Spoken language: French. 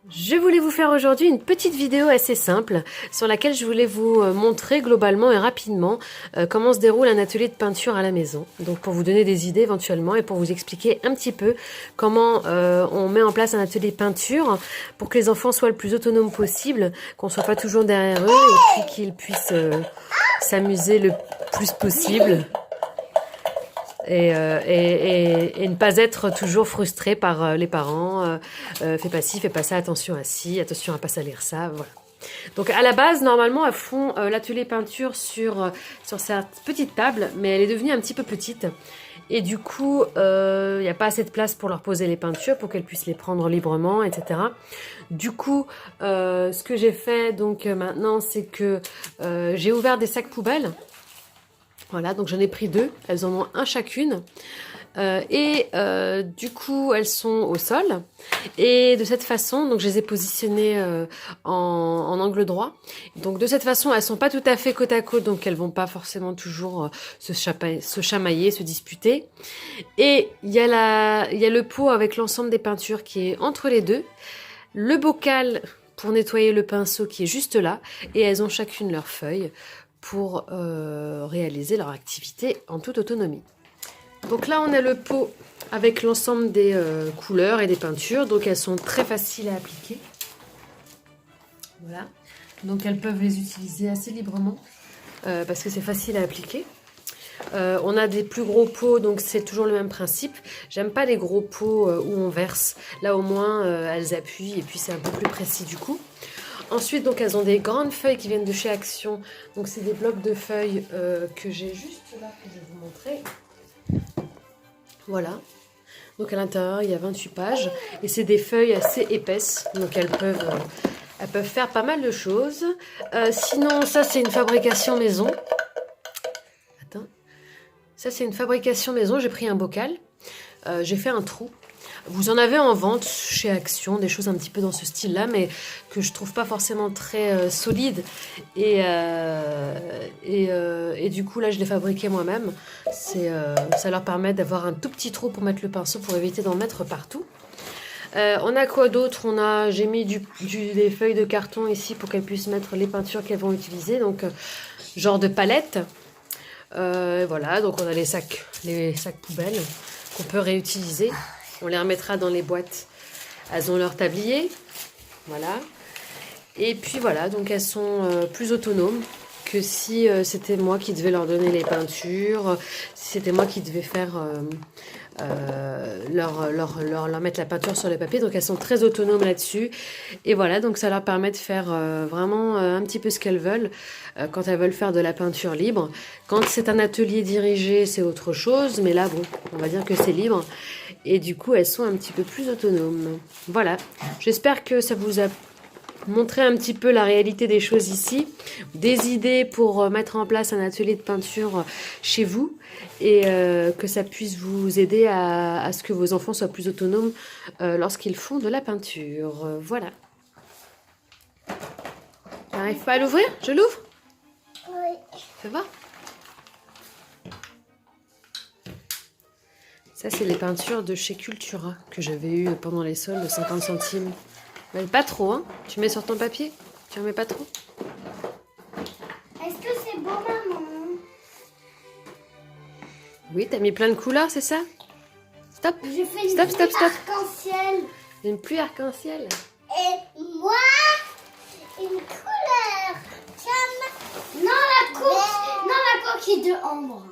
Je voulais vous faire aujourd'hui une petite vidéo assez simple sur laquelle je voulais vous montrer globalement et rapidement comment se déroule un atelier de peinture à la maison. Donc pour vous donner des idées éventuellement et pour vous expliquer un petit peu comment on met en place un atelier de peinture pour que les enfants soient le plus autonomes possible, qu'on soit pas toujours derrière eux et puis qu'ils puissent s'amuser le plus possible. Et ne pas être toujours frustré par les parents. Fais pas ci, fais pas ça, attention à ci, attention à pas salir ça, voilà. Donc à la base, normalement, elles font l'atelier peinture sur cette petite table, mais elle est devenue un petit peu petite. Et du coup, il n'y a pas assez de place pour leur poser les peintures, pour qu'elles puissent les prendre librement, etc. Du coup, ce que j'ai fait donc maintenant, c'est que j'ai ouvert des sacs poubelles. Voilà, donc j'en ai pris 2, elles en ont un chacune. Du coup, elles sont au sol. Et de cette façon, donc je les ai positionnées en angle droit. Donc de cette façon, elles sont pas tout à fait côte à côte, donc elles vont pas forcément toujours se chamailler, se disputer. Et il y a le pot avec l'ensemble des peintures qui est entre les deux. Le bocal pour nettoyer le pinceau qui est juste là. Et elles ont chacune leur feuille pour réaliser leur activité en toute autonomie. Donc là, on a le pot avec l'ensemble des couleurs et des peintures. Donc elles sont très faciles à appliquer. Voilà. Donc elles peuvent les utiliser assez librement parce que c'est facile à appliquer. On a des plus gros pots, donc c'est toujours le même principe. J'aime pas les gros pots où on verse. Là, au moins, elles appuient et puis c'est un peu plus précis du coup. Ensuite, donc, elles ont des grandes feuilles qui viennent de chez Action. Donc, c'est des blocs de feuilles que j'ai juste là, que je vais vous montrer. Voilà. Donc, à l'intérieur, il y a 28 pages. Et c'est des feuilles assez épaisses. Donc, elles peuvent faire pas mal de choses. Sinon, ça, c'est une fabrication maison. Attends. Ça, c'est une fabrication maison. J'ai pris un bocal. J'ai fait un trou. Vous en avez en vente chez Action, des choses un petit peu dans ce style-là, mais que je trouve pas forcément très solides. Et du coup, là, je l'ai fabriqué moi-même. Ça leur permet d'avoir un tout petit trou pour mettre le pinceau, pour éviter d'en mettre partout. On a quoi d'autre? J'ai mis des feuilles de carton ici pour qu'elles puissent mettre les peintures qu'elles vont utiliser. Donc, genre de palette. Voilà, donc on a les sacs poubelles qu'on peut réutiliser. On les remettra dans les boîtes. Elles ont leur tablier. Voilà. Et puis voilà, donc elles sont plus autonomes que si c'était moi qui devais leur donner les peintures, si c'était moi qui devais faire leur mettre la peinture sur le papier. Donc elles sont très autonomes là-dessus. Et voilà, donc ça leur permet de faire vraiment un petit peu ce qu'elles veulent quand elles veulent faire de la peinture libre. Quand c'est un atelier dirigé, c'est autre chose. Mais là, bon, on va dire que c'est libre. Et du coup, elles sont un petit peu plus autonomes. Voilà, j'espère que ça vous a montré un petit peu la réalité des choses ici, des idées pour mettre en place un atelier de peinture chez vous et que ça puisse vous aider à ce que vos enfants soient plus autonomes lorsqu'ils font de la peinture. Voilà. T'arrives pas à l'ouvrir? Je l'ouvre? Oui. Fais voir. Ça, c'est les peintures de chez Cultura que j'avais eues pendant les soldes de 50 centimes. Mais pas trop, hein. Tu mets sur ton papier? Tu en mets pas trop? Est-ce que c'est beau, maman? Oui, t'as mis plein de couleurs, c'est ça? Stop. J'ai fait une Stop, pluie stop, stop. arc-en-ciel. Une pluie arc-en-ciel. Et moi, une couleur. Tiens, non, la coquille de ambre.